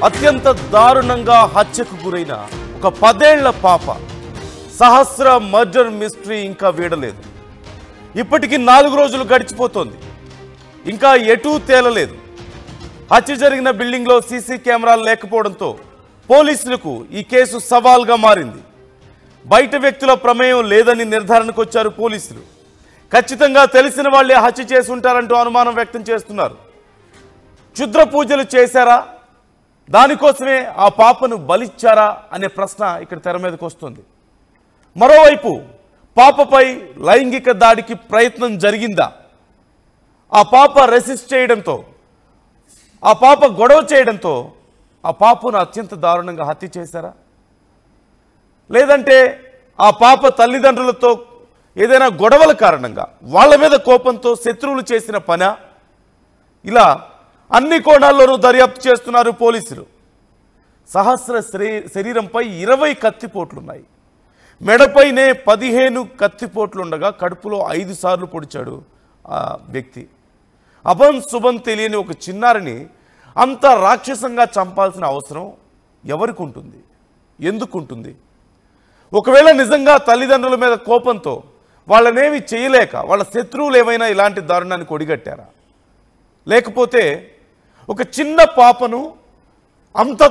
అత్యంత దారుణంగా హత్యకు గురైన ఒక 10 ఏళ్ల పాప సహస్ర మర్డర్ మిస్టరీ ఇంకా వీడలేదు. ఇప్పటికి 4 రోజులు గడిచిపోతోంది. ఇంకా ఎటూ తేలలేదు. హత్య జరిగిన బిల్డింగ్లో సీసీ కెమెరాలు లేకపోవడంతో పోలీసులకు ఈ కేసు సవాల్గా మారింది. బయట వ్యక్తుల ప్రమేయం లేదని నిర్ధారణకు వచ్చారు పోలీసులు. ఖచ్చితంగా తెలిసిన వాళ్లే హత్య చేసి ఉంటారంటూ అనుమానం వ్యక్తం చేస్తున్నారు. క్షుద్ర పూజలు చేశారా, దానికోసమే ఆ పాపను బలిచ్చారా అనే ప్రశ్న ఇక్కడ తెర మీదకు వస్తుంది. మరోవైపు పాపపై లైంగిక దాడికి ప్రయత్నం జరిగిందా, ఆ పాప రెసిస్ట్ చేయడంతో, ఆ పాప గొడవ చేయడంతో ఆ పాపను అత్యంత దారుణంగా హత్య చేశారా, లేదంటే ఆ పాప తల్లిదండ్రులతో ఏదైనా గొడవల కారణంగా వాళ్ళ మీద కోపంతో శత్రువులు చేసిన పనా? ఇలా అన్ని కోణాల్లోనూ దర్యాప్తు చేస్తున్నారు పోలీసులు. సహస్ర శరీరంపై 20 కత్తిపోట్లున్నాయి. మెడపైనే 15 కత్తిపోట్లుండగా కడుపులో 5 సార్లు పొడిచాడు ఆ వ్యక్తి. అభం శుభం తెలియని ఒక చిన్నారిని అంత రాక్షసంగా చంపాల్సిన అవసరం ఎవరికి ఉంటుంది, ఎందుకుంటుంది? ఒకవేళ నిజంగా తల్లిదండ్రుల మీద కోపంతో వాళ్ళనేమి చేయలేక వాళ్ళ శత్రువులు ఏమైనా ఇలాంటి దారుణానికి ఒడిగట్టారా? లేకపోతే ఒక చిన్న పాపను అంత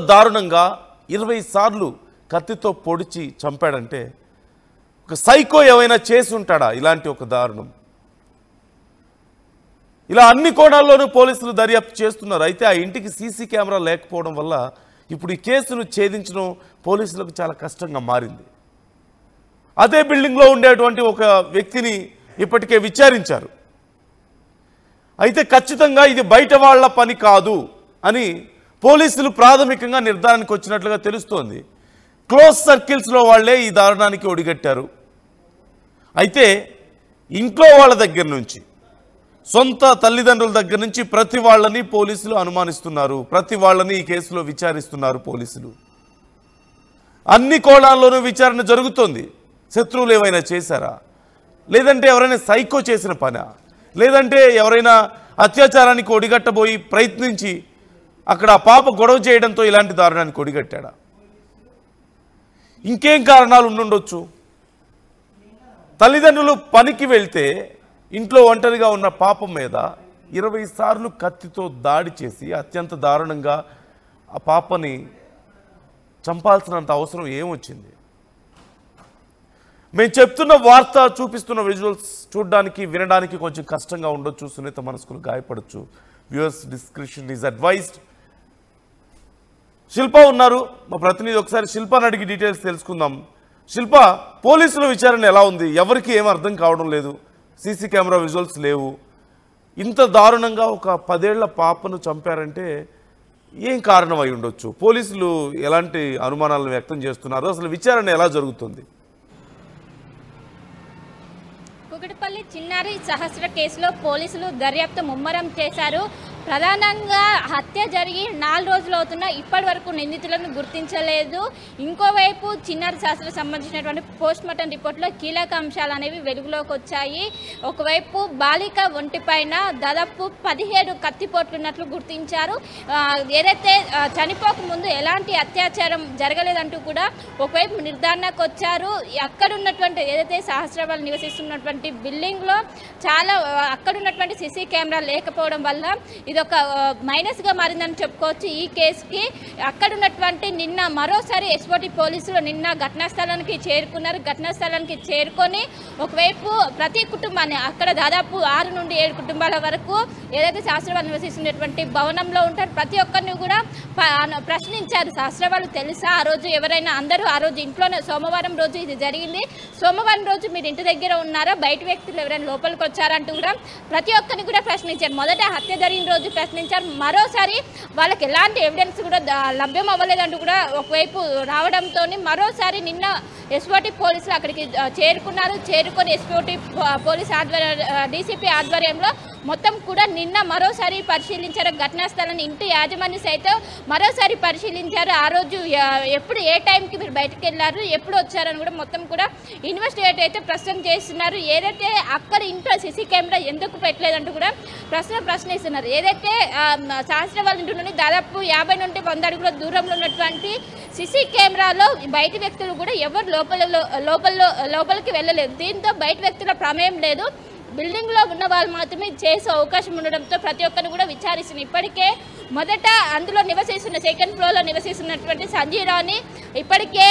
దారుణంగా 20 సార్లు కత్తితో పొడిచి చంపాడంటే ఒక సైకో ఏమైనా చేసి ఉంటాడా ఇలాంటి ఒక దారుణం? ఇలా అన్ని కోణాల్లోనూ పోలీసులు దర్యాప్తు చేస్తున్నారు. అయితే ఆ ఇంటికి సీసీ కెమెరా లేకపోవడం వల్ల ఇప్పుడు ఈ కేసును ఛేదించడం పోలీసులకు చాలా కష్టంగా మారింది. అదే బిల్డింగ్లో ఉండేటువంటి ఒక వ్యక్తిని ఇప్పటికే విచారించారు. అయితే ఖచ్చితంగా ఇది బయట వాళ్ళ పని కాదు అని పోలీసులు ప్రాథమికంగా నిర్ధారణకు వచ్చినట్లుగా తెలుస్తోంది. క్లోజ్ సర్కిల్స్లో వాళ్లే ఈ దారుణానికి ఒడిగట్టారు. అయితే ఇంట్లో వాళ్ళ దగ్గర నుంచి, సొంత తల్లిదండ్రుల దగ్గర నుంచి ప్రతి వాళ్ళని పోలీసులు అనుమానిస్తున్నారు. ప్రతి వాళ్ళని ఈ కేసులో విచారిస్తున్నారు పోలీసులు. అన్ని కోణాల్లోనూ విచారణ జరుగుతోంది. శత్రువులు ఏమైనా చేశారా, లేదంటే ఎవరైనా సైకో చేసిన పనా, లేదంటే ఎవరైనా అత్యాచారానికి ఒడిగట్టబోయి ప్రయత్నించి అక్కడ పాప గొడవ చేయడంతో ఇలాంటి దారుణానికి ఒడిగట్టాడా? ఇంకేం కారణాలు ఉండుండొచ్చు? తల్లిదండ్రులు పనికి వెళ్తే ఇంట్లో ఒంటరిగా ఉన్న పాప మీద 20 సార్లు కత్తితో దాడి చేసి అత్యంత దారుణంగా ఆ పాపని చంపాల్సినంత అవసరం ఏమొచ్చింది? మేము చెప్తున్న వార్త, చూపిస్తున్న విజువల్స్ చూడడానికి వినడానికి కొంచెం కష్టంగా ఉండొచ్చు, సున్నిత మనసుకులు గాయపడచ్చు. Viewers discretion is advised. Shilpa ఉన్నారు మా ప్రతినిధి, ఒకసారి శిల్పని అడిగి డీటెయిల్స్ తెలుసుకుందాం. శిల్ప, పోలీసుల విచారణ ఎలా ఉంది? ఎవరికి ఏం అర్థం కావడం లేదు, సీసీ కెమెరా విజువల్స్ లేవు. ఇంత దారుణంగా ఒక 10 ఏళ్ల పాపను చంపారంటే ఏం కారణం అయి ఉండొచ్చు? పోలీసులు ఎలాంటి అనుమానాలను వ్యక్తం చేస్తున్నారు? అసలు విచారణ ఎలా జరుగుతుంది? కుకట్పల్లి చిన్నారి సహస్ర కేసులో పోలీసులు దర్యాప్తు ముమ్మరం చేశారు. ప్రధానంగా హత్య జరిగి 4 రోజులు అవుతున్నా ఇప్పటి వరకు నిందితులను గుర్తించలేదు. ఇంకోవైపు చిన్నారి సహస్రకు సంబంధించినటువంటి పోస్ట్మార్టం రిపోర్ట్లో కీలక అంశాలు అనేవి వెలుగులోకి వచ్చాయి. ఒకవైపు బాలిక ఒంటిపైన దాదాపు 17 కత్తిపోట్లు ఉన్నట్లు గుర్తించారు. ఏదైతే చనిపోక ముందు ఎలాంటి అత్యాచారం జరగలేదంటూ కూడా ఒకవైపు నిర్ధారణకు వచ్చారు. అక్కడ ఉన్నటువంటి ఏదైతే సహస్ర వాళ్ళు నివసిస్తున్నటువంటి బిల్డింగ్లో చాలా అక్కడ ఉన్నటువంటి సీసీ కెమెరా లేకపోవడం వల్ల ఇది ఒక మైనస్గా మారిందని చెప్పుకోవచ్చు ఈ కేసుకి. అక్కడ ఉన్నటువంటి నిన్న మరోసారి ఎస్ఓటి పోలీసులు నిన్న ఘటనా స్థలానికి చేరుకున్నారు. ఘటనా స్థలానికి చేరుకొని ఒకవైపు ప్రతి కుటుంబాన్ని, అక్కడ దాదాపు 6 నుండి 7 కుటుంబాల వరకు ఏదైతే శాస్త్రవాళ్ళు నివసిస్తున్నటువంటి భవనంలో ఉంటారు, ప్రతి ఒక్కరిని కూడా ప్రశ్నించారు. శాస్త్రవాళ్ళు తెలుసా, ఆ రోజు ఎవరైనా, అందరూ ఆ రోజు ఇంట్లోనే, సోమవారం రోజు ఇది జరిగింది, సోమవారం రోజు మీరు ఇంటి దగ్గర ఉన్నారా, బయట వ్యక్తులు ఎవరైనా లోపలికి వచ్చారంటూ కూడా ప్రతి ఒక్కరిని కూడా ప్రశ్నించారు. మొదట హత్య జరిగిన రోజు ప్రశ్నించారు, మరోసారి వాళ్ళకి ఎలాంటి ఎవిడెన్స్ కూడా లభ్యం అవ్వలేదంటూ కూడా ఒకవైపు రావడంతో మరోసారి నిన్న ఎస్ఓటి పోలీసులు అక్కడికి చేరుకున్నారు. చేరుకొని ఎస్ఓటి పోలీస్ డీసీపీ ఆధ్వర్యంలో మొత్తం కూడా నిన్న మరోసారి పరిశీలించారు. ఘటనా స్థలాన్ని ఇంటి యాజమాన్య సైతం మరోసారి పరిశీలించారు. ఆ రోజు ఎప్పుడు ఏ టైంకి మీరు బయటకు వెళ్ళారు, ఎప్పుడు వచ్చారని కూడా మొత్తం కూడా ఇన్వెస్టిగేట్ అయితే ప్రస్తుతం చేస్తున్నారు. ఏదైతే అక్కడ ఇంట్లో సీసీ కెమెరా ఎందుకు పెట్టలేదంటూ కూడా ప్రశ్నిస్తున్నారు. ఏదైతే సహస్రవాళ్ళ ఇంటి నుండి దాదాపు 50 నుండి 100 అడుగుల దూరంలో ఉన్నటువంటి సీసీ కెమెరాలో బయట వ్యక్తులు కూడా ఎవరు లోపలికి వెళ్ళలేదు. దీంతో బయట వ్యక్తుల ప్రమేయం లేదు, బిల్డింగ్లో ఉన్న వాళ్ళు మాత్రమే చేసే అవకాశం ఉండడంతో ప్రతి ఒక్కరిని కూడా విచారిస్తున్నారు. ఇప్పటికే మొదట అందులో నివసిస్తున్న సెకండ్ ఫ్లోర్లో నివసిస్తున్నటువంటి సంజయ్ రావుని ఇప్పటికే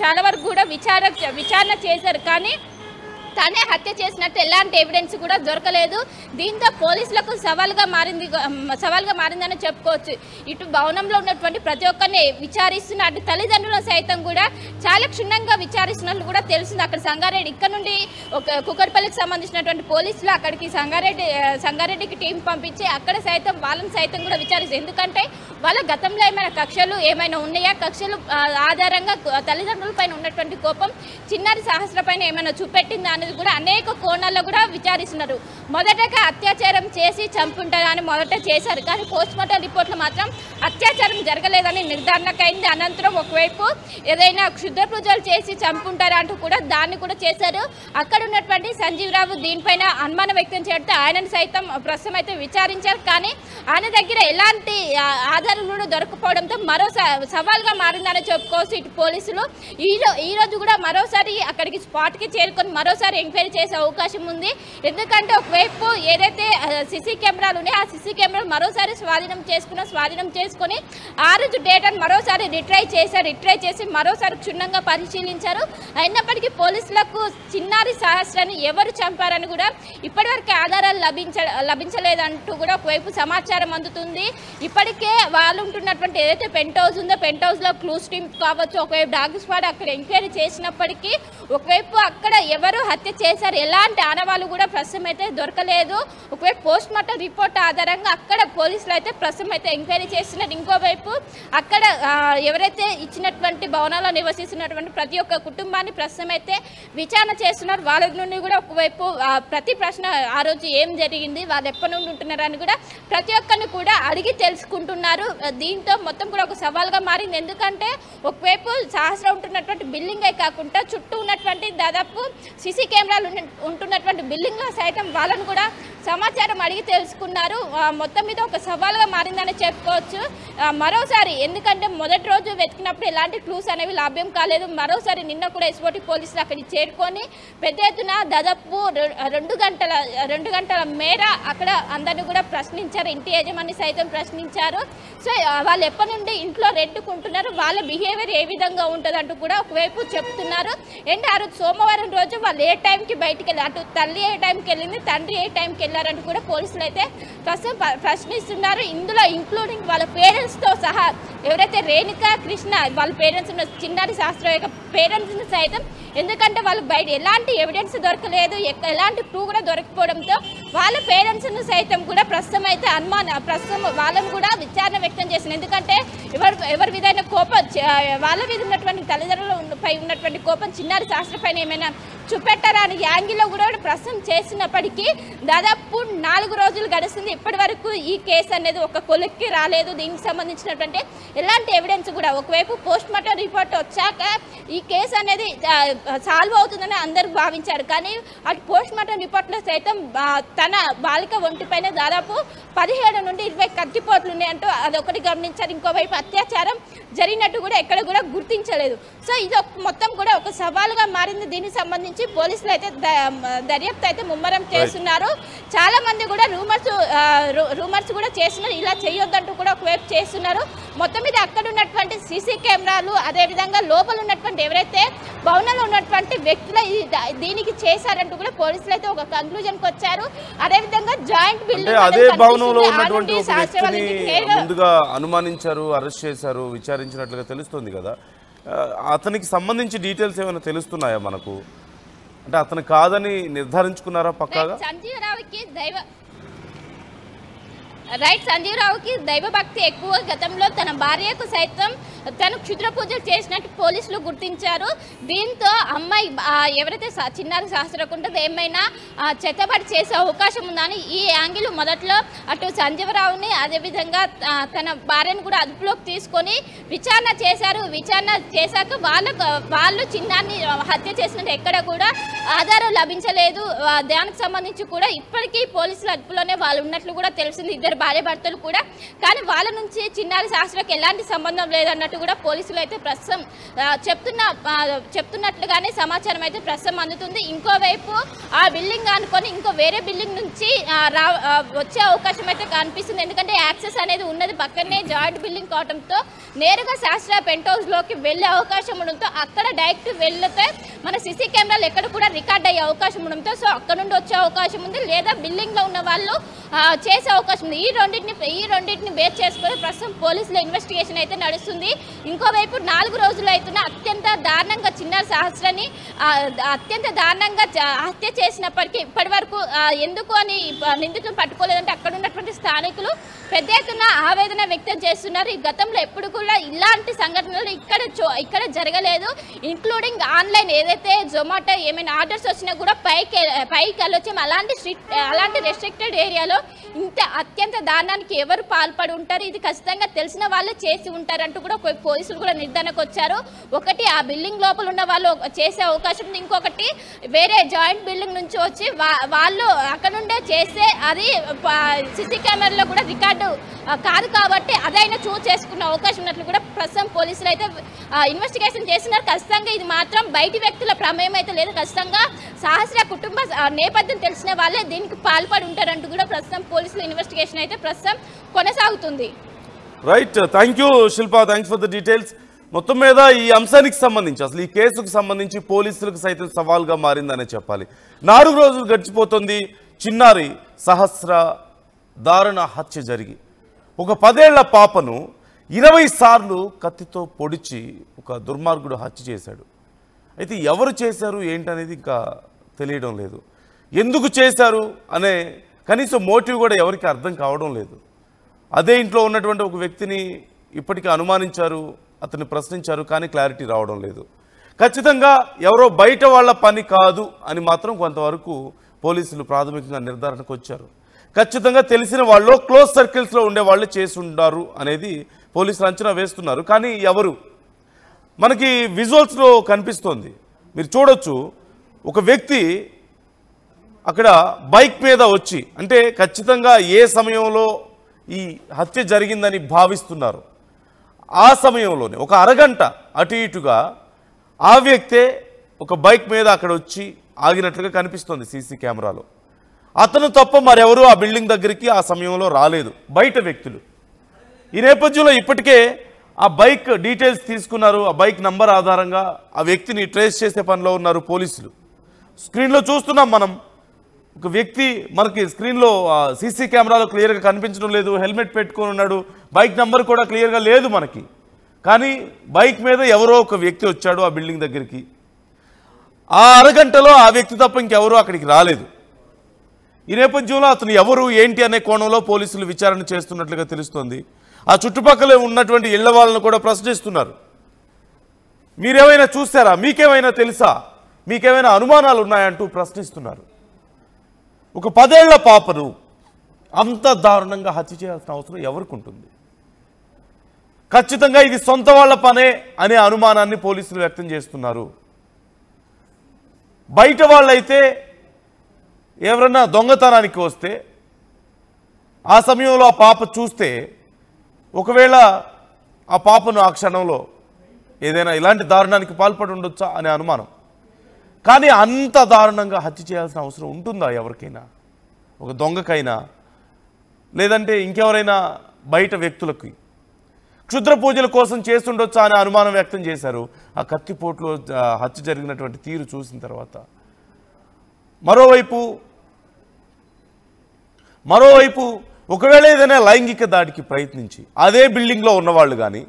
చాలా వరకు కూడా విచారణ చేశారు. కానీ తనే హత్య చేసినట్టు ఎలాంటి ఎవిడెన్స్ కూడా దొరకలేదు. దీంతో పోలీసులకు సవాల్గా మారిందని చెప్పుకోవచ్చు. ఇటు భవనంలో ఉన్నటువంటి ప్రతి ఒక్కరిని విచారిస్తున్న అటు తల్లిదండ్రుల సైతం కూడా చాలా క్షుణ్ణంగా విచారిస్తున్నట్లు కూడా తెలిసింది. అక్కడ సంగారెడ్డి ఇక్కడ నుండి ఒక కుక్కడపల్లికి సంబంధించినటువంటి పోలీసులు అక్కడికి సంగారెడ్డికి టీం పంపించి అక్కడ సైతం వాళ్ళని సైతం కూడా విచారిస్తారు. ఎందుకంటే వాళ్ళ గతంలో ఏమైనా ఉన్నాయా, కక్షలు ఆధారంగా తల్లిదండ్రుల పైన ఉన్నటువంటి కోపం చిన్నారి సహస్ర పైన ఏమైనా చూపెట్టిందా అనేది కూడా అనేక కోణాల్లో కూడా విచారిస్తున్నారు. మొదటగా అత్యాచారం చేసి చంపుంటారని మొదట చేశారు, కానీ పోస్ట్మార్టం రిపోర్ట్లో మాత్రం అత్యాచారం జరగలేదని నిర్ధారణకైంది. అనంతరం ఒకవైపు ఏదైనా క్షుద్ర పూజలు చేసి చంపుంటారా అంటూ కూడా దాన్ని కూడా చేశారు. అక్కడ ఉన్నటువంటి సంజీవ్ రావు దీనిపైన అనుమానం వ్యక్తం చేయడంతో ఆయనను సైతం ప్రస్తుతం అయితే విచారించారు. కానీ ఆయన దగ్గర ఎలాంటి ఆధారాలు కూడా దొరకపోవడంతో మరో సవాల్గా మారిందని చెప్పుకోవచ్చు ఇటు పోలీసులు. ఈ రోజు కూడా మరోసారి అక్కడికి స్పాట్కి చేరుకొని మరోసారి ఎంక్వైరీ చేసే అవకాశం ఉంది. ఎందుకంటే ఒకవైపు ఏదైతే సీసీ కెమెరాలు ఉన్నాయో ఆ సీసీ కెమెరాలు మరోసారి స్వాధీనం చేసుకొని ఆ రోజు డేటాను మరోసారి రిట్రై చేసి మరోసారి క్షుణ్ణంగా పరిశీలించారు. అయినప్పటికీ పోలీసులకు చిన్నారి సహస్రాన్ని ఎవరు చంపారని కూడా ఇప్పటివరకు ఆధారాలు లభించలేదంటూ కూడా ఒకవైపు సమాచారం అందుతుంది. ఇప్పటికే వాళ్ళు ఉంటున్నటువంటి ఏదైతే పెంట్ హౌస్ ఉందో పెంట్ హౌస్లో క్లూస్ టీమ్ కావచ్చు, ఒకవైపు డాగ్ స్క్వాడ్ అక్కడ ఎంక్వైరీ చేసినప్పటికీ ఒకవైపు అక్కడ ఎవరు హత్య చేశారు ఎలాంటి ఆనవాళ్ళు కూడా ప్రస్తుతం అయితే దొరకలేదు. ఒకవైపు పోస్ట్ మార్టం రిపోర్ట్ ఆధారంగా అక్కడ పోలీసులు అయితే ప్రస్తుతం అయితే ఎంక్వైరీ చేస్తున్నారు. ఇంకోవైపు అక్కడ ఎవరైతే ఇచ్చినటువంటి భవనాల్లో నివసిస్తున్నటువంటి ప్రతి ఒక్క కుటుంబాన్ని ప్రస్తుతం అయితే విచారణ చేస్తున్నారు. వాళ్ళ నుండి కూడా ఒకవైపు ప్రతి ప్రశ్న ఆ రోజు ఏం జరిగింది, వాళ్ళు ఎప్పటి నుండి ఉంటున్నారని కూడా ప్రతి ఒక్కరిని కూడా అడిగి తెలుసుకుంటున్నారు. దీంతో మొత్తం కూడా ఒక సవాల్గా మారింది. ఎందుకంటే ఒకవైపు సహస్రం ఉంటున్నటువంటి బిల్డింగే కాకుండా చుట్టూ ఉన్నటువంటి దాదాపు సీసీ కెమెరాలు ఉంటున్నటువంటి బిల్డింగ్లో సైతం వాళ్ళను కూడా సమాచారం అడిగి తెలుసుకున్నారు. మొత్తం మీద ఒక సవాల్గా మారిందని చెప్పుకోవచ్చు. మరోసారి ఎందుకంటే మొదటి రోజు వెతికినప్పుడు ఎలాంటి క్లూస్ అనేవి లభ్యం కాలేదు. మరోసారి నిన్న కూడా ఎస్ఓటి పోలీసులు అక్కడికి చేరుకొని పెద్ద ఎత్తున దాదాపు 2 గంటల మేర అక్కడ అందరినీ కూడా ప్రశ్నించారు. ఇంటి యజమాని సైతం ప్రశ్నించారు. సో వాళ్ళు ఎప్పటి నుండి ఇంట్లో రెంట్కుంటున్నారు, వాళ్ళ బిహేవియర్ ఏ విధంగా ఉంటుందంటూ కూడా ఒకవైపు చెప్తున్నారు. అండ్ ఆ రోజు సోమవారం రోజు వాళ్ళు ఏ టైంకి బయటికి వెళ్ళారు, అటు తల్లి ఏ టైంకి వెళ్ళింది, తండ్రి ఏ టైంకి వెళ్ళారంటూ కూడా పోలీసులు అయితే ప్రస్తుతం ప్రశ్నిస్తున్నారు. ఇందులో ఇంక్లూడింగ్ వాళ్ళ పేరెంట్స్తో సహా ఎవరైతే రేణుక కృష్ణ వాళ్ళ పేరెంట్స్ ఉన్న చిన్నారి శాస్త్ర యొక్క పేరెంట్స్ని సైతం, ఎందుకంటే వాళ్ళు బయట ఎలాంటి ఎవిడెన్స్ దొరకలేదు, ఎలాంటి ప్రూవ్ కూడా దొరకపోవడంతో వాళ్ళ పేరెంట్స్ను సైతం కూడా ప్రస్తుతం అయితే ప్రస్తుతం వాళ్ళని కూడా విచారణ వ్యక్తం చేసింది. ఎందుకంటే ఎవరి విధమైన కోపం వాళ్ళ మీద ఉన్నటువంటి తల్లిదండ్రులపై ఉన్నటువంటి కోపం చిన్నారి శాస్త్ర పైన ఏమైనా చూపెట్టారా అని యాంగిల్లో కూడా ప్రస్తుతం చేసినప్పటికీ దాదాపు 4 రోజులు గడుస్తుంది. ఇప్పటి వరకు ఈ కేసు అనేది ఒక కొలిక్కి రాలేదు. దీనికి సంబంధించినటువంటి ఎలాంటి ఎవిడెన్స్ కూడా ఒకవైపు పోస్ట్ మార్టం రిపోర్ట్ వచ్చాక ఈ కేసు అనేది సాల్వ్ అవుతుందని అందరూ భావించారు. కానీ అటు పోస్ట్ మార్టం రిపోర్ట్లో సైతం తన బాలిక ఒంటిపైన దాదాపు 17 నుండి 20 కత్తిపోట్లు ఉన్నాయంటూ అదొకటి గమనించారు. ఇంకోవైపు అత్యాచారం జరిగినట్టు కూడా ఎక్కడ కూడా గుర్తించలేదు. సో ఇది మొత్తం కూడా ఒక సవాలుగా మారింది. దీనికి సంబంధించి పోలీసులు అయితే దర్యాప్తు అయితే ముమ్మరం చేస్తున్నారు. చాలా మంది కూడా రూమర్స్ కూడా చేస్తున్నారు, ఇలా చేయొద్దంటూ కూడా ఒకవైపు చేస్తున్నారు. మొత్తం మీద అక్కడ ఉన్నటువంటి సీసీ కెమెరాలు, అదేవిధంగా లోపల ఉన్నటువంటి ఎవరైతే భవనంలో ఉన్నటువంటి వ్యక్తులు దీనికి చేశారంటూ కూడా పోలీసులు అయితే ఒక కంక్లూజన్కి వచ్చారు. అదేవిధంగా జాయింట్ బిల్డింగ్ అదే భవనంలో ఉన్నటువంటి ఒక వ్యక్తిని ముందుగా అనుమానించారు, అరెస్ట్ చేశారు, విచారించినట్లుగా తెలుస్తుంది కదా. అతనికి సంబంధించి డీటెయిల్స్ ఏమైనా తెలుస్తున్నాయా మనకు? అంటే అతను కాదని నిర్ధారించుకున్నారా పక్కాగా? సంజీవ్ రావుకి రైట్. సంజీవరావుకి దైవభక్తి ఎక్కువ. గతంలో తన భార్యకు సైతం తను క్షుద్ర పూజలు చేసినట్టు పోలీసులు గుర్తించారు. దీంతో అమ్మాయి ఎవరైతే చిన్నారి సహస్రకుంటుందో ఏమైనా చెత్తబడి చేసే అవకాశం ఉందని ఈ యాంగిల్ మొదట్లో అటు సంజీవరావుని అదేవిధంగా తన భార్యను కూడా అదుపులోకి తీసుకొని విచారణ చేశారు. విచారణ చేశాక వాళ్ళు చిన్నారిని హత్య చేసినట్టు ఎక్కడ కూడా ఆధారం లభించలేదు. దానికి సంబంధించి కూడా ఇప్పటికీ పోలీసుల అదుపులోనే వాళ్ళు ఉన్నట్లు కూడా తెలిసింది, ఇద్దరు భార్య భర్తలు కూడా. కానీ వాళ్ళ నుంచి చిన్నారి శాస్త్రకు ఎలాంటి సంబంధం లేదన్నట్టు కూడా పోలీసులు అయితే ప్రస్తుతం చెప్తున్నట్లుగానే సమాచారం అయితే ప్రస్తుతం అందుతుంది. ఇంకోవైపు ఆ బిల్డింగ్ అనుకొని ఇంకో వేరే బిల్డింగ్ నుంచి వచ్చే అవకాశం అయితే కనిపిస్తుంది. ఎందుకంటే యాక్సెస్ అనేది ఉన్నది పక్కనే జాయింట్ బిల్డింగ్ కావడంతో నేరుగా శాస్త్ర పెంట్ హౌస్లోకి వెళ్ళే అవకాశం ఉండడంతో అక్కడ డైరెక్ట్ వెళ్తే మన సీసీ కెమెరాలు ఎక్కడ కూడా రికార్డ్ అయ్యే అవకాశం ఉండడంతో సో అక్కడ నుండి వచ్చే అవకాశం ఉంది, లేదా బిల్డింగ్లో ఉన్న వాళ్ళు చేసే అవకాశం ఉంది. ఈ రెండింటిని బేస్ చేసుకొని ప్రస్తుతం పోలీసుల ఇన్వెస్టిగేషన్ అయితే నడుస్తుంది. ఇంకోవైపు 4 రోజులు అవుతున్న అత్యంత దారుణంగా చిన్నారి సహస్రాన్ని అత్యంత దారుణంగా హత్య చేసినప్పటికీ ఇప్పటి వరకు ఎందుకు అని నిందితులు పట్టుకోలేదంటే అక్కడ ఉన్నటువంటి స్థానికులు పెద్ద ఎత్తున ఆవేదన వ్యక్తం చేస్తున్నారు. ఈ గతంలో ఎప్పుడు కూడా ఇలాంటి సంఘటనలు ఇక్కడ జరగలేదు. ఇంక్లూడింగ్ ఆన్లైన్ ఏదైతే జొమాటో ఏమైనా ఆర్డర్స్ వచ్చినా కూడా పైకి వెళ్ళొచ్చాం. అలాంటి రెస్ట్రిక్టెడ్ ఏరియాలో ఇంత అత్యంత దారుణానికి ఎవరు పాల్పడి ఉంటారు, ఇది ఖచ్చితంగా తెలిసిన వాళ్ళే చేసి ఉంటారంటూ కూడా పోలీసులు కూడా నిర్ధారణకు వచ్చారు. ఒకటి ఆ బిల్డింగ్ లోపల ఉన్న వాళ్ళు చేసే అవకాశం ఉంది, ఇంకొకటి వేరే జాయింట్ బిల్డింగ్ నుంచి వచ్చి వాళ్ళు అక్కడ నుండే చేస్తే అది సీసీ కెమెరాలో కూడా రికార్డు కాదు కాబట్టి అదైనా చేసుకున్న అవకాశం ఉన్నట్లు కూడా ప్రస్తుతం పోలీసులు అయితే ఇన్వెస్టిగేషన్ చేస్తున్నారు. ఖచ్చితంగా ఇది మాత్రం బయటి వ్యక్తుల ప్రమేయం అయితే లేదు, ఖచ్చితంగా సహస్ర కుటుంబ నేపథ్యం తెలిసిన వాళ్ళే దీనికి పాల్పడి ఉంటారంటూ కూడా ప్రస్తుతం పోలీసుల ఇన్వెస్టిగేషన్ అయితే ప్రస్తుతం కొనసాగుతుంది. Right, thank you Shilpa, thanks for the details. మొత్తం మీద ఈ అంశానికి సంబంధించి అసలు ఈ కేసుకు సంబంధించి పోలీసులకు సైతం సవాల్గా మారిందనే చెప్పాలి. 4 రోజులు గడిచిపోతుంది చిన్నారి సహస్ర దారుణ హత్య జరిగి. ఒక 10 ఏళ్ల పాపను 20 సార్లు కత్తితో పొడిచి ఒక దుర్మార్గుడు హత్య చేశాడు. అయితే ఎవరు చేశారు ఏంటనేది ఇంకా తెలియడం లేదు. ఎందుకు చేశారు అనే కనీసం మోటివ్ కూడా ఎవరికి అర్థం కావడం లేదు. అదే ఇంట్లో ఉన్నటువంటి ఒక వ్యక్తిని ఇప్పటికీ అనుమానించారు, అతన్ని ప్రశ్నించారు, కానీ క్లారిటీ రావడం లేదు. ఖచ్చితంగా ఎవరో బయట వాళ్ళ పని కాదు అని మాత్రం కొంతవరకు పోలీసులు ప్రాథమికంగా నిర్ధారణకు వచ్చారు. ఖచ్చితంగా తెలిసిన వాళ్ళు క్లోజ్ సర్కిల్స్లో ఉండే వాళ్ళు చేసి ఉంటారు అనేది పోలీసులు అంచనా వేస్తున్నారు. కానీ ఎవరు మనకి విజువల్స్లో కనిపిస్తోంది, మీరు చూడొచ్చు. ఒక వ్యక్తి అక్కడ బైక్ మీద వచ్చి, అంటే ఖచ్చితంగా ఏ సమయంలో ఈ హత్య జరిగిందని భావిస్తున్నారు ఆ సమయంలోనే ఒక అరగంట అటు ఇటుగా ఆ వ్యక్తే ఒక బైక్ మీద అక్కడ వచ్చి ఆగినట్లుగా కనిపిస్తోంది సీసీ కెమెరాలో. అతను తప్ప మరెవరూ ఆ బిల్డింగ్ దగ్గరికి ఆ సమయంలో రాలేదు, బయట వ్యక్తులు. ఈ నేపథ్యంలో ఇప్పటికే ఆ బైక్ డీటెయిల్స్ తీసుకున్నారు. ఆ బైక్ నంబర్ ఆధారంగా ఆ వ్యక్తిని ట్రేస్ చేసే పనిలో ఉన్నారు పోలీసులు. స్క్రీన్లో చూస్తున్నాం మనం, ఒక వ్యక్తి మనకి స్క్రీన్లో సీసీ కెమెరాలో క్లియర్గా కనిపించడం లేదు, హెల్మెట్ పెట్టుకొని ఉన్నాడు, బైక్ నంబర్ కూడా క్లియర్గా లేదు మనకి. కానీ బైక్ మీద ఎవరో ఒక వ్యక్తి వచ్చాడు ఆ బిల్డింగ్ దగ్గరికి. ఆ అరగంటలో ఆ వ్యక్తి తప్ప ఇంకెవరూ అక్కడికి రాలేదు. ఈ నేపథ్యంలో అతను ఎవరు ఏంటి అనే కోణంలో పోలీసులు విచారణ చేస్తున్నట్లుగా తెలుస్తోంది. ఆ చుట్టుపక్కల ఉన్నటువంటి ఇళ్ల వాళ్ళను కూడా ప్రశ్నిస్తున్నారు. మీరేమైనా చూస్తారా, మీకేమైనా తెలుసా, మీకేమైనా అనుమానాలు ఉన్నాయంటూ ప్రశ్నిస్తున్నారు. ఒక 10 ఏళ్ల పాపను అంత దారుణంగా హత్య చేయాల్సిన అవసరం ఎవరికి ఉంటుంది? ఖచ్చితంగా ఇది సొంత వాళ్ళ పనే అనే అనుమానాన్ని పోలీసులు వ్యక్తం చేస్తున్నారు. బయట వాళ్ళైతే ఎవరన్నా దొంగతనానికి వస్తే ఆ సమయంలో ఆ పాప చూస్తే ఒకవేళ ఆ పాపను ఆ క్షణంలో ఏదైనా ఇలాంటి దారుణానికి పాల్పడి ఉండొచ్చా అనే అనుమానం. కానీ అంత దారుణంగా హత్య చేయాల్సిన అవసరం ఉంటుందా ఎవరికైనా? ఒక దొంగకైనా లేదంటే ఇంకెవరైనా బయట వ్యక్తులకి క్షుద్ర పూజల కోసం చేస్తుండొచ్చా అనే అనుమానం వ్యక్తం చేశారు ఆ కత్తిపోట్లో హత్య జరిగినటువంటి తీరు చూసిన తర్వాత. మరోవైపు ఒకవేళ ఏదైనా లైంగిక దాడికి ప్రయత్నించి అదే బిల్డింగ్లో ఉన్నవాళ్ళు కానీ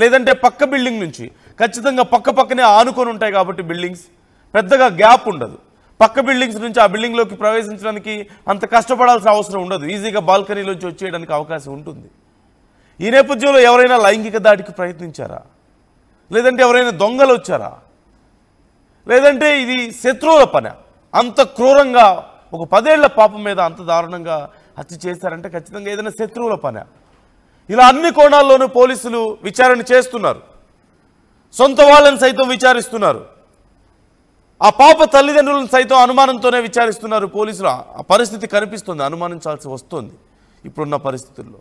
లేదంటే పక్క బిల్డింగ్ నుంచి, ఖచ్చితంగా పక్కనే ఆనుకొని ఉంటాయి కాబట్టి బిల్డింగ్స్ పెద్దగా గ్యాప్ ఉండదు, పక్క బిల్డింగ్స్ నుంచి ఆ బిల్డింగ్లోకి ప్రవేశించడానికి అంత కష్టపడాల్సిన అవసరం ఉండదు, ఈజీగా బాల్కనీలోంచి వచ్చేయడానికి అవకాశం ఉంటుంది. ఈ నేపథ్యంలో ఎవరైనా లైంగిక దాడికి ప్రయత్నించారా, లేదంటే ఎవరైనా దొంగలు వచ్చారా, లేదంటే ఇది శత్రువుల పని? అంత క్రూరంగా ఒక 10 ఏళ్ల పాపం మీద అంత దారుణంగా హత్య చేశారంటే ఖచ్చితంగా ఏదైనా శత్రువుల పని. ఇలా అన్ని కోణాల్లోనూ పోలీసులు విచారణ చేస్తున్నారు, సొంత వాళ్ళని సైతం విచారిస్తున్నారు, ఆ పాప తల్లిదండ్రులను సైతం అనుమానంతోనే విచారిస్తున్నారు పోలీసులు. ఆ పరిస్థితి కనిపిస్తుంది, అనుమానించాల్సి వస్తుంది ఇప్పుడున్న పరిస్థితుల్లో.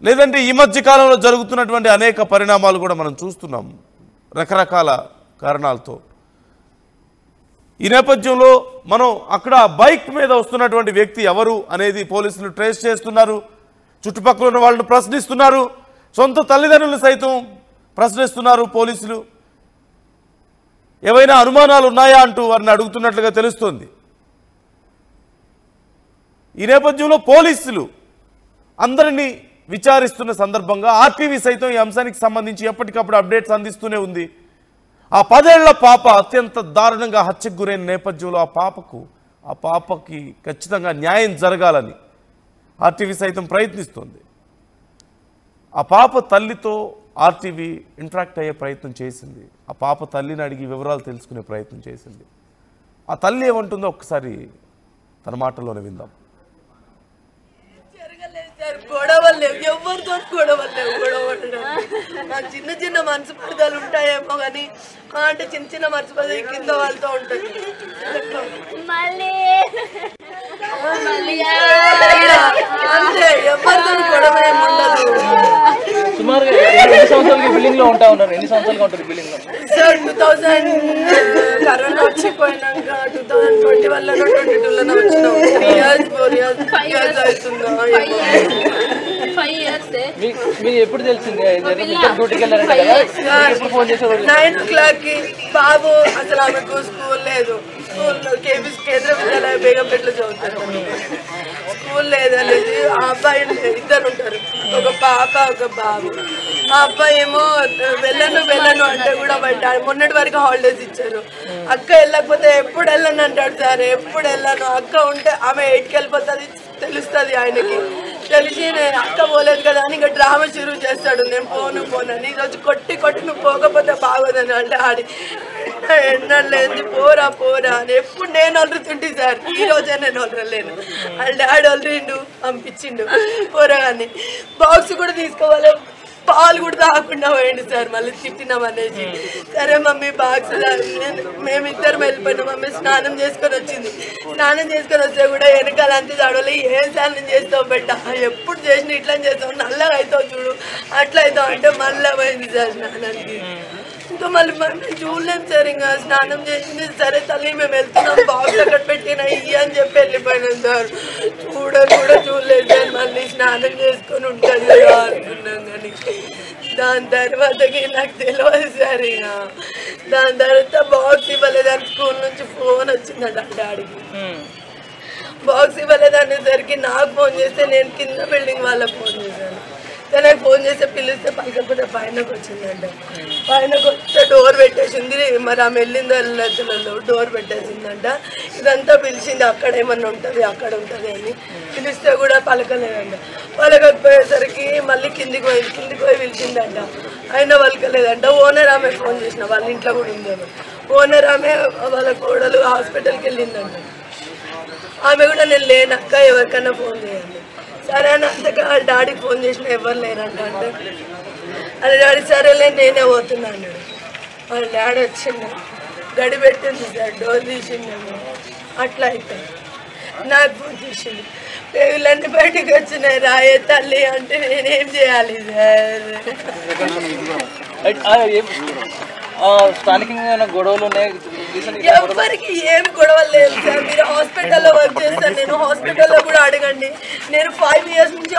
లేదంటే ఈ మధ్య కాలంలో జరుగుతున్నటువంటి అనేక పరిణామాలు కూడా మనం చూస్తున్నాం రకరకాల కారణాలతో. ఈ నేపథ్యంలో మనం అక్కడ బైక్ మీద వస్తున్నటువంటి వ్యక్తి ఎవరు అనేది పోలీసులు ట్రేస్ చేస్తున్నారు, చుట్టుపక్కల ఉన్న వాళ్ళని ప్రశ్నిస్తున్నారు, సొంత తల్లిదండ్రులను సైతం ప్రశ్నిస్తున్నారు పోలీసులు. ఏవైనా అనుమానాలు ఉన్నాయా అంటూ వారిని అడుగుతున్నట్లుగా తెలుస్తోంది. ఈ నేపథ్యంలో పోలీసులు అందరినీ విచారిస్తున్న సందర్భంగా ఆర్టీవీ సైతం ఈ అంశానికి సంబంధించి ఎప్పటికప్పుడు అప్డేట్స్ అందిస్తూనే ఉంది. ఆ 10 ఏళ్ల పాప అత్యంత దారుణంగా హత్యకు గురైన నేపథ్యంలో ఆ పాపకి ఖచ్చితంగా న్యాయం జరగాలని ఆర్టీవీ సైతం ప్రయత్నిస్తోంది. ఆ పాప తల్లితో ఆర్టీవీ ఇంటరాక్ట్ అయ్యే ప్రయత్నం చేసింది, ఆ పాప తల్లిని అడిగి వివరాలు తెలుసుకునే ప్రయత్నం చేసింది. ఆ తల్లి ఏమంటుందో ఒక్కసారి తన మాటల్లోనే విందాం. గొడవలు లేవు, ఎవరితో గొడవలు లేవు. నాకు చిన్న చిన్న మనస్పర్ధలు ఉంటాయేమో కానీ అంటే చిన్న చిన్న మనస్పర్ధ కింద వాళ్ళతో ఉంటుంది. అంతే, ఎవరితో గొడవ ఏముండదు. సుమారుగా ఎన్ని సంవత్సరాలకి బిల్డింగ్ లో ఉంటా ఉన్నారు? ఎన్ని సంవత్సరాలుగా ఉంటారు బిల్డింగ్ లో? సార్ 2000 కరోనా వచ్చిపోయినాక 2021లో 22లో వచ్చినాం. 3 years 4 years 5 years అవుతుందా? 5 years. మీరు ఎప్పుడు తెలిసింది? డ్యూటీకి వెళ్ళారంటే కదా, ఎప్పుడు ఫోన్ చేశారు? 9 o'clock బాబు అసలు ఆమెకు స్కూల్ లేదు, స్కూల్లో కేబీఎస్ కేంద్ర విద్యాలయ బేగంపేటలో చదువుతారు, స్కూల్ లేదనేది. ఆ అబ్బాయి ఇద్దరు ఉంటారు, ఒక పాప ఒక బాబు. ఆ అబ్బాయి ఏమో వెళ్ళను అంటే కూడా బయట మొన్నటి వరకు హాలిడేస్ ఇచ్చారు. అక్క వెళ్ళకపోతే ఎప్పుడు వెళ్ళను అంటాడు సార్, ఎప్పుడు వెళ్ళను. అక్క ఉంటే ఆమె 8కి వెళ్ళిపోతుంది తెలుస్తుంది ఆయనకి. తెలిసి నేను అక్క పోలేదు కదా అని ఇంకా డ్రామా షురూ చేస్తాడు, నేను పోనని. ఈరోజు కొట్టి నువ్వు పోకపోతే బాగోదని అంటే ఆడి ఎన్నలేదు పోరా అని ఎప్పుడు నేను వదులుతుంటే సార్, ఈ రోజే నేను వదలలేను. వాళ్ళ డాడీ వదిలిండు, పంపించిండు పోరా అని. బాక్స్ కూడా తీసుకోవాలి, పాలు కూడా తాగకుండా పోయండి సార్. మళ్ళీ తిట్టినామనేసి సరే మమ్మీ బాక్స్ మేమిద్దరం వెళ్ళిపోయినాం. మమ్మీ స్నానం చేసుకొని వచ్చింది, స్నానం చేసుకొని వస్తే కూడా వెనకాల అంతే చడవలే. ఏం స్నానం చేస్తావు బిడ్డ, ఎప్పుడు చేసిన ఇట్లా చేస్తావు, నల్లగా అవుతావు చూడు, అట్లా అవుతావు అంటే మళ్ళీ పోయింది సార్ స్నానానికి. ఇంకా మళ్ళీ మేము చూడలేము సార్, ఇంకా స్నానం చేసింది. సరే తల్లి మేము వెళ్తున్నాం, బాక్స్ అక్కడ పెట్టినా ఇయ్యి అని చెప్పి వెళ్ళిపోయినాం సార్. కూడా చూడలేదు సార్. మళ్ళీ స్నానం చేసుకొని ఉంటుంది కదా అనుకున్నాం కానీ దాని తర్వాతకి నాకు తెలియదు సార్. ఇక దాని తర్వాత బాక్స్ ఇవ్వలేదని స్కూల్ నుంచి ఫోన్ వచ్చిందంట డాడీకి. బాక్స్ ఇవ్వలేదనేసరికి నాకు ఫోన్ చేస్తే నేను కింద బిల్డింగ్ వాళ్ళకి ఫోన్ చేశాను. నాకు ఫోన్ చేస్తే పిలిస్తే పలకపోతే పైనకు వచ్చిందంట. పైనకు వస్తే డోర్ పెట్టేసింది. మరి ఆమె వెళ్ళిందో వెళ్ళలేదు, డోర్ పెట్టేసిందంట. ఇదంతా పిలిచింది, అక్కడ ఏమన్నా ఉంటుంది అక్కడ ఉంటుంది అని. పిలిస్తే కూడా పలకలేదంట. పలకపోయేసరికి మళ్ళీ కిందికి పోయి పిలిచిందంట, అయినా పలకలేదంట. ఓనర్ ఆమె ఫోన్ చేసిన, వాళ్ళ ఇంట్లో కూడా ఉందేమో. ఓనర్ ఆమె వాళ్ళ కోడలు హాస్పిటల్కి వెళ్ళిందంట. ఆమె కూడా నేను లేనక్క ఎవరికన్నా ఫోన్ చేయండి. సరే అని అంతగా వాళ్ళ డాడీకి ఫోన్ చేసిన, ఎవరు లేరంట అంటే వాళ్ళ డాడీ సరేలే నేనే పోతున్నా అన్నాడు. వాళ్ళ డాడీ వచ్చిండు, గడి పెట్టింది సార్, డోర్ తీసిండేమో. అట్లా అయితే నాకు ఫోన్ చేసిండు, పేగులన్నీ బయటకు వచ్చినాయి రాయే తల్లి అంటే నేనేం చేయాలి సార్? స్థానికంగా గొడవలు ఉన్నాయి? ఎవరికి ఏం గొడవలు లేదు సార్. మీరు హాస్పిటల్లో వర్క్ చేస్తాను, నేను హాస్పిటల్లో కూడా అడగండి. నేను 5 years నుంచి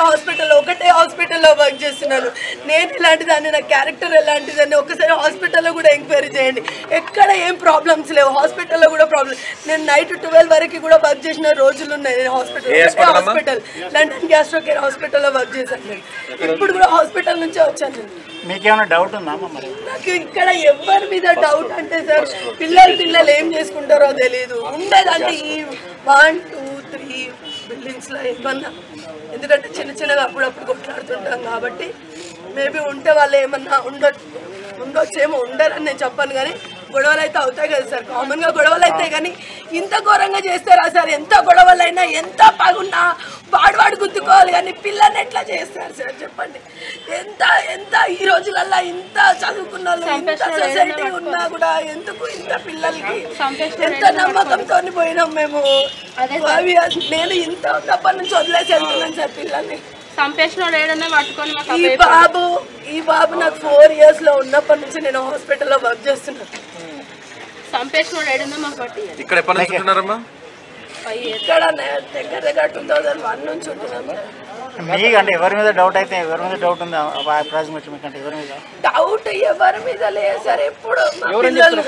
ఒకటే హాస్పిటల్లో వర్క్ చేస్తున్నాను. నేను ఎలాంటిదాన్ని, నా క్యారెక్టర్ ఎలాంటిదని ఒకసారి హాస్పిటల్లో కూడా ఎంక్వైరీ చేయండి. ఎక్కడ ఏం ప్రాబ్లమ్స్ లేవు, హాస్పిటల్లో కూడా ప్రాబ్లమ్. నేను నైట్ 12 వరకు కూడా వర్క్ చేసిన రోజులు ఉన్నాయి. నేను హాస్పిటల్ లండన్ గ్యాస్ట్రో కేర్ హాస్పిటల్లో వర్క్ చేశాను. నేను ఇప్పుడు కూడా హాస్పిటల్ నుంచే వచ్చాను. మీకేమైనా డౌట్ ఉందా మరి? నాకు ఇక్కడ ఎవరి మీద డౌట్ అంటే సార్ పిల్లలు ఏం చేసుకుంటారో తెలియదు. ఉండేదంటే ఈ 1, 2, 3 బిల్డింగ్స్లో ఏమన్నా, ఎందుకంటే చిన్నగా అప్పుడప్పుడు కొట్లాడుతుంటాం కాబట్టి మేబీ ఉంటే వాళ్ళు ఏమన్నా ఉండొచ్చేమో, ఉండరని నేను చెప్పాను. కానీ గొడవలు అయితే అవుతాయి కదా సార్, కామన్గా గొడవలు అవుతాయి. కానీ ఇంత ఘోరంగా చేస్తారా సార్? ఎంత గొడవలైనా ఎంత పగున్నా వాడు గుద్దుకోవాలి, కానీ పిల్లల్ని ఎట్లా చేస్తారు సార్ చెప్పండి? ఎంత ఈ రోజులల్లో ఇంత చదువుకున్న వాళ్ళు, ఇంత సొసైటీ ఉన్నా కూడా ఎందుకు ఇంత పిల్లలకి ఎంత నమ్మకంతో పోయినాం మేము. నేను ఇంత ఉన్నప్పటి నుంచి వదిలేసి వెళ్తున్నాను సార్ పిల్లల్ని. ఈ బాబు నాకు 4 years లో ఉన్నప్పటి నుంచి నేను హాస్పిటల్లో వర్క్ చేస్తున్నాను. ఇక్కడ ఎప్పటి నుంచి ఉంటున్నారమ్మా? ఇక్కడ దగ్గర 2001 నుంచి ఉంటున్నాము. మీకంటే ఎవరి మీద డౌట్ అయితే ఎవరి మీద డౌట్ ఉందా? అప్రాక్సిమేట్లీ మీకంటే ఎవరి మీద డౌట్ ఎవరి మీద లేదు సార్. ఎప్పుడు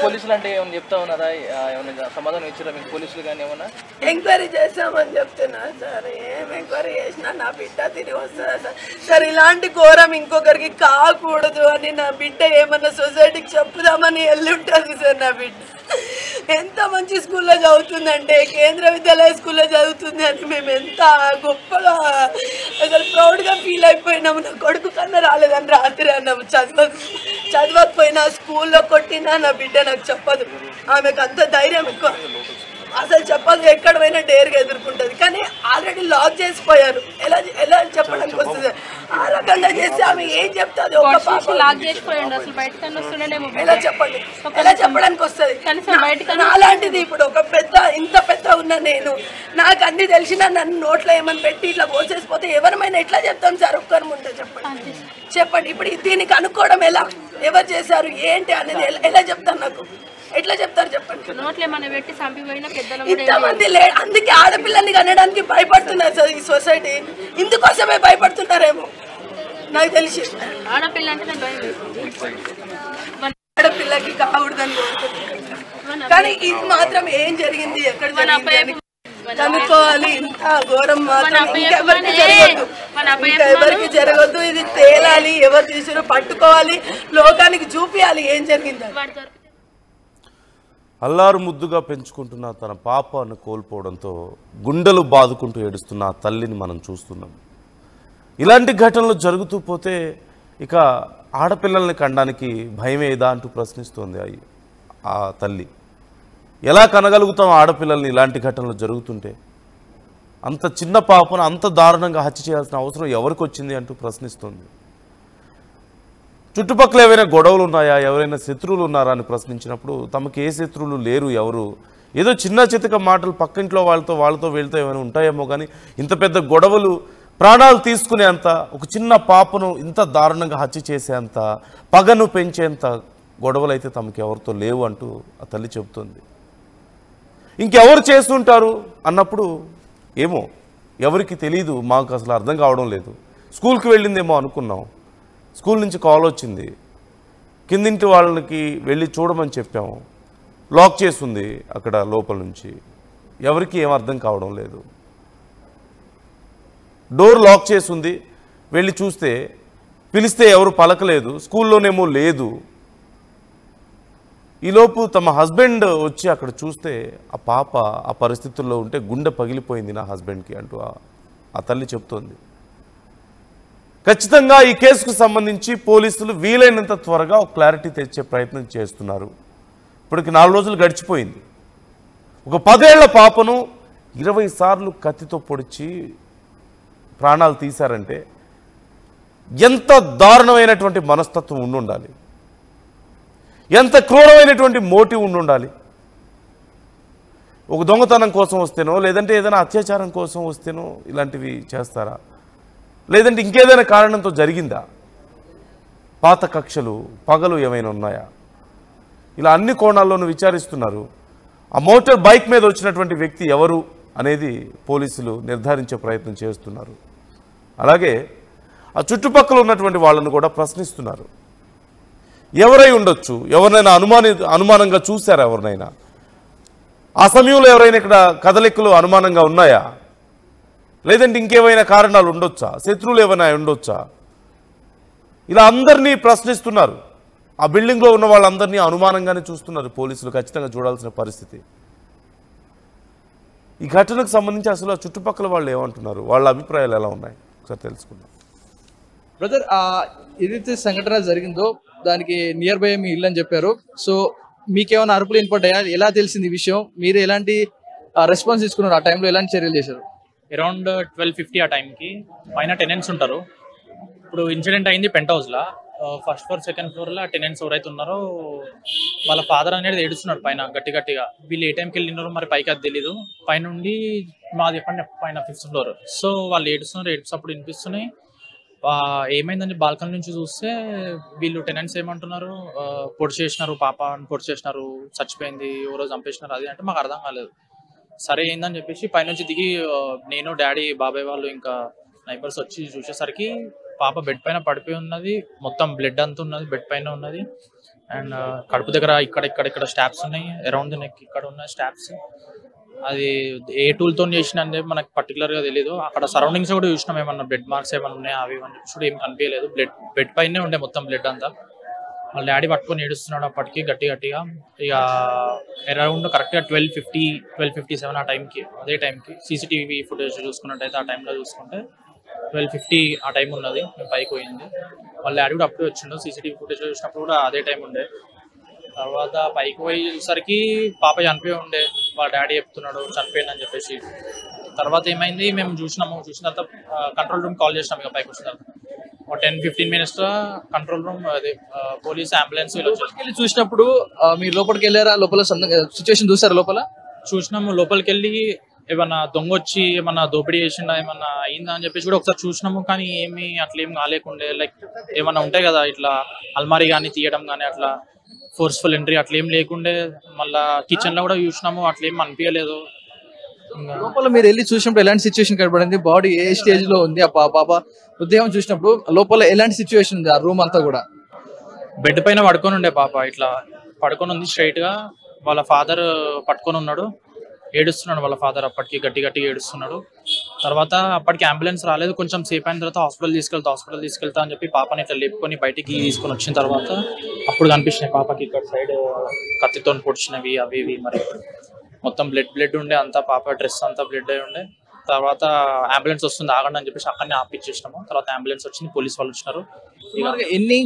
పోలీసులు అంటే ఏమైనా చెప్తా ఉన్నారా? ఏమైనా సమాధానం ఇచ్చారా మీకు పోలీసులు కానీ? ఏమన్నా ఎంక్వైరీ చేస్తామని చెప్తున్నా సార్. ఏం ఎంక్వైరీ చేసినా నా బిడ్డ తిరిగి వస్తుందా సార్? సార్ ఇలాంటి ఘోరం ఇంకొకరికి కాకూడదు అని నా బిడ్డ ఏమన్నా సొసైటీకి చెప్పుదామని వెళ్ళి ఉంటుంది సార్. నా బిడ్డ ఎంత మంచి స్కూల్లో చదువుతుందంటే కేంద్ర విద్యాలయ స్కూల్లో చదువుతుంది అని మేము ఎంత గొప్పగా అసలు ప్రౌడ్గా ఫీల్ అయిపోయినాము. నా కొడుకు కన్నా రాలేదని రాత్రి అన్నాము. చదవకపోయినా స్కూల్లో కొట్టినా నా బిడ్డ నాకు చెప్పదు. ఆమెకు అంత ధైర్యం ఎక్కువ, అసలు చెప్పదు. ఎక్కడ పోయినా డేర్గా ఎదుర్కొంటుంది. కానీ ఆల్రెడీ లాక్ చేసిపోయారు. ఎలా చెప్పడానికి వస్తుంది? ఆ రకంగా చేస్తే ఆమె ఏం చెప్తుంది? ఒక పాప ఎలా చెప్పడానికి వస్తుంది? అలాంటిది ఇప్పుడు ఒక ఇంత పెద్ద ఉన్న నేను, నాకు అన్ని తెలిసినా నన్ను నోట్లో ఏమని పెట్టి ఇట్లా పోసేసిపోతే ఎవరమైనా ఎట్లా చెప్తాం సార్? ఒక్కరి ముందే చెప్పండి. ఇప్పుడు దీనికి అనుకోవడం ఎలా, ఎవరు చేశారు ఏంటి అనేది ఎలా చెప్తాను? నాకు ఎట్లా చెప్తారు చెప్పండి? ఇంతమంది అందుకే ఆడపిల్లల్ని కనడానికి భయపడుతున్నారు సార్ ఈ సొసైటీ. ఇందుకోసమే భయపడుతున్నారేమో నాకు తెలిసి. ఆడపిల్లకి కాకూడదని కోరుకుంటున్నారు. కానీ ఇది మాత్రం ఏం జరిగింది, ఎక్కడ జరిగింది కనుక్కోవాలి. ఇంత ఘోరం మాత్రం ఎవరికి జరగద్దు. ఇది తేలాలి, ఎవరు తీసారో పట్టుకోవాలి, లోకానికి చూపించాలి ఏం జరిగింది. అల్లారు ముద్దుగా పెంచుకుంటున్న తన పాపను కోల్పోవడంతో గుండెలు బాదుకుంటూ ఏడుస్తున్న ఆ తల్లిని మనం చూస్తున్నాం. ఇలాంటి ఘటనలు జరుగుతూ పోతే ఇక ఆడపిల్లల్ని కనడానికి భయమేదా అంటూ ప్రశ్నిస్తోంది ఆ తల్లి. ఎలా కనగలుగుతాం ఆడపిల్లల్ని ఇలాంటి ఘటనలు జరుగుతుంటే? అంత చిన్న పాపను అంత దారుణంగా హత్య చేయాల్సిన అవసరం ఎవరికి వచ్చింది అంటూ ప్రశ్నిస్తోంది. చుట్టుపక్కల ఏవైనా గొడవలు ఉన్నాయా, ఎవరైనా శత్రువులు ఉన్నారా అని ప్రశ్నించినప్పుడు తమకు ఏ శత్రువులు లేరు, ఎవరు ఏదో చిన్న చితక మాటలు పక్కింట్లో వాళ్ళతో వీళ్ళతో ఏమైనా ఉంటాయేమో, కానీ ఇంత పెద్ద గొడవలు ప్రాణాలు తీసుకునేంత, ఒక చిన్న పాపను ఇంత దారుణంగా హత్య చేసేంత, పగను పెంచేంత గొడవలు అయితే తమకు ఎవరితో లేవు అంటూ ఆ తల్లి చెబుతుంది. ఇంకెవరు చేస్తుంటారు అన్నప్పుడు ఏమో ఎవరికి తెలియదు, మాకు అసలు అర్థం కావడం లేదు. స్కూల్కి వెళ్ళిందేమో అనుకున్నాం, స్కూల్ నుంచి కాల్ వచ్చింది, కిందింటి వాళ్ళకి వెళ్ళి చూడమని చెప్పాము, లాక్ చేస్తుంది అక్కడ లోపల నుంచి. ఎవరికి ఏం అర్థం కావడం లేదు. డోర్ లాక్ చేస్తుంది, వెళ్ళి చూస్తే పిలిస్తే ఎవరు పలకలేదు, స్కూల్లోనేమో లేదు. ఈలోపు తమ హస్బెండ్ వచ్చి అక్కడ చూస్తే ఆ పాప ఆ పరిస్థితుల్లో ఉంటే గుండె పగిలిపోయింది నా హస్బెండ్కి అంటూ ఆ తల్లి చెప్తోంది. ఖచ్చితంగా ఈ కేసుకు సంబంధించి పోలీసులు వీలైనంత త్వరగా ఒక క్లారిటీ తెచ్చే ప్రయత్నం చేస్తున్నారు. ఇప్పటికి 4 రోజులు గడిచిపోయింది. ఒక 10 ఏళ్ల పాపను 20 సార్లు కత్తితో పొడిచి ప్రాణాలు తీశారంటే ఎంత దారుణమైనటువంటి మనస్తత్వం ఉండాలి, ఎంత క్రూరమైనటువంటి మోటివ్ ఉండాలి. ఒక దొంగతనం కోసం వస్తేనో, లేదంటే ఏదైనా అత్యాచారం కోసం వస్తేనో ఇలాంటివి చేస్తారా? లేదంటే ఇంకేదైనా కారణంతో జరిగిందా? పాత కక్షలు, పగలు ఏమైనా ఉన్నాయా? ఇలా అన్ని కోణాల్లోనూ విచారిస్తున్నారు. ఆ మోటార్ బైక్ మీద వచ్చినటువంటి వ్యక్తి ఎవరు అనేది పోలీసులు నిర్ధారించే ప్రయత్నం చేస్తున్నారు. అలాగే ఆ చుట్టుపక్కల ఉన్నటువంటి వాళ్ళను కూడా ప్రశ్నిస్తున్నారు. ఎవరై ఉండొచ్చు, ఎవరినైనా అనుమానంగా చూశారా? ఎవరినైనా ఆ సమయంలో ఎవరైనా ఇక్కడ కదలికలు అనుమానంగా ఉన్నాయా? లేదంటే ఇంకేమైనా కారణాలు ఉండొచ్చా? శత్రువులు ఏమైనా ఉండొచ్చా? ఇలా అందరినీ ప్రశ్నిస్తున్నారు. ఆ బిల్డింగ్లో ఉన్న వాళ్ళందరినీ అనుమానంగానే చూస్తున్నారు పోలీసులు. ఖచ్చితంగా చూడాల్సిన పరిస్థితి. ఈ ఘటనకు సంబంధించి అసలు ఆ చుట్టుపక్కల వాళ్ళు ఏమంటున్నారు, వాళ్ళ అభిప్రాయాలు ఎలా ఉన్నాయి ఒకసారి తెలుసుకుందాం. బ్రదర్, ఏదైతే సంఘటన జరిగిందో దానికి నియర్ బై మీ ఇల్లు అని చెప్పారు. సో మీకేమైనా అరుపులు వినపడ్డాయా? ఎలా తెలిసింది ఈ విషయం? మీరు ఎలాంటి రెస్పాన్స్ తీసుకున్నారు? ఆ టైంలో ఎలాంటి చర్యలు చేశారు? అరౌండ్ 12:50 ఆ టైంకి పైన టెనెంట్స్ ఉంటారు. ఇప్పుడు ఇన్సిడెంట్ అయింది పెంట్ హౌస్లో. ఫస్ట్ ఫ్లోర్ సెకండ్ ఫ్లోర్లో టెనెంట్స్ ఎవరైతే ఉన్నారో వాళ్ళ ఫాదర్ అనేది ఏడుస్తున్నాడు పైన గట్టిగా. వీళ్ళు ఏ టైంకి వెళ్ళినారో మరి పైకి అది తెలీదు. పైనుండి మాది పైన 5th ఫ్లోర్. సో వాళ్ళు ఏడుస్తున్నారు. అప్పుడు వినిపిస్తున్నాయి. ఏమైందని బాల్కనీ నుంచి చూస్తే వీళ్ళు టెనెంట్స్ ఏమంటున్నారు, పొడి చేసినారు, పాప పొడి చేసినారు, చచ్చిపోయింది, ఎవరో చంపేసినారు అది అంటే మాకు అర్థం కాలేదు. సరే ఏందని చెప్పేసి పైనుంచి దిగి నేను డాడీ బాబాయ్ వాళ్ళు ఇంకా నైబర్స్ వచ్చి చూసేసరికి పాప బెడ్ పైన పడిపోయి ఉన్నది. మొత్తం బ్లడ్ అంతా ఉన్నది, బెడ్ పైన ఉన్నది. అండ్ కడుపు దగ్గర ఇక్కడ స్టాప్స్ ఉన్నాయి. అరౌండ్ ది నెక్ ఇక్కడ ఉన్నాయి స్టాప్స్. అది ఏ టూల్తో చేసిన అనేది మనకు పర్టికులర్గా తెలియదు. అక్కడ సరౌండింగ్స్ కూడా చూసినాం, ఏమన్నా బ్లడ్ మార్క్స్ ఏమన్నా ఉన్నాయి అవి అని చెప్పి ఏం కనిపించలేదు. బెడ్ పైనే ఉండే మొత్తం బ్లడ్ అంతా. వాళ్ళ డాడీ పట్టుకొని ఏడుస్తున్నాడు అప్పటికి గట్టిగా. ఇక అరౌండ్ కరెక్ట్గా 12:57 ఆ టైంకి, అదే టైంకి సీసీటీవీ ఫుటేజ్ చూసుకున్నట్టయితే ఆ టైంలో చూసుకుంటే 12:50 ఆ టైం ఉన్నది. మేము పైకి పోయింది. వాళ్ళ డాడీ కూడా అప్పుడే వచ్చిండు. సీసీటీవీ ఫుటేజ్ చూసినప్పుడు కూడా అదే టైం ఉండే. తర్వాత పైకి పోయేసరికి పాప చనిపోయి ఉండే. వాళ్ళ డాడీ చెప్తున్నాడు చనిపోయిందని చెప్పేసి. తర్వాత ఏమైంది, మేము చూసిన తర్వాత కంట్రోల్ రూమ్ కాల్ చేసినాం. ఇక పైకి వచ్చిన తర్వాత 10-15 minutes కంట్రోల్ రూమ్ అదే పోలీస్ అంబులెన్స్ వెళ్ళి చూసినప్పుడు మీరు లోపలికి వెళ్ళారా? లోపల సిచ్యువేషన్ చూసారా? లోపల చూసినాము. లోపలికి వెళ్ళి ఏమన్నా దొంగ వచ్చి ఏమన్నా దోపిడీ చేసిండా ఏమన్నా అయిందా అని చెప్పేసి కూడా ఒకసారి చూసినాము. కానీ అట్లేం కాలేకుండే. లైక్ ఏమన్నా ఉంటాయి కదా ఇట్లా అల్మారీ కానీ తీయడం కానీ అట్లా ఫోర్స్ఫుల్ ఎంట్రీ అట్లేం లేకుండే. మళ్ళా కిచెన్ లో కూడా చూసినాము, అట్లేం అనిపించలేదు. లోపల మీరు వెళ్ళి చూసినప్పుడు ఎలాంటి సిచ్యువేషన్ కనబడింది? బాడీ ఏ స్టేజ్ లో ఉంది? ఆ పాప ఉదయం చూసినప్పుడు లోపల ఎలాంటి సిచ్యువేషన్ ఉంది? ఆ రూమ్ అంతా కూడా బెడ్ పైన పడుకొని ఉండే పాప. ఇట్లా పడుకొని ఉంది స్ట్రైట్ గా. వాళ్ళ ఫాదర్ పట్టుకొని ఉన్నాడు, ఏడుస్తున్నాడు. వాళ్ళ ఫాదర్ అప్పటికి గట్టిగా ఏడుస్తున్నాడు. తర్వాత అప్పటికి అంబులెన్స్ రాలేదు. కొంచెం సేపు అయిన తర్వాత హాస్పిటల్ తీసుకెళ్తా అని చెప్పి పాపని ఇట్లా లేపుకొని బయటికి తీసుకొని వచ్చిన తర్వాత అప్పుడు కనిపించినాయి పాపకి ఇక్కడ సైడ్ కత్తితో పొడిచినవి అవి ఇవి. మరి మొత్తం బ్లడ్ ఉండే అంతా. పాప డ్రెస్ అంతా బ్లడ్ అయి ఉండే. తర్వాత అంబులెన్స్ వస్తుంది ఆగండి అని చెప్పేసి అక్కడనే ఆపిచ్చేసినాము. తర్వాత అంబులెన్స్ వచ్చింది, పోలీస్ వాళ్ళు వచ్చినారు. ఎన్ని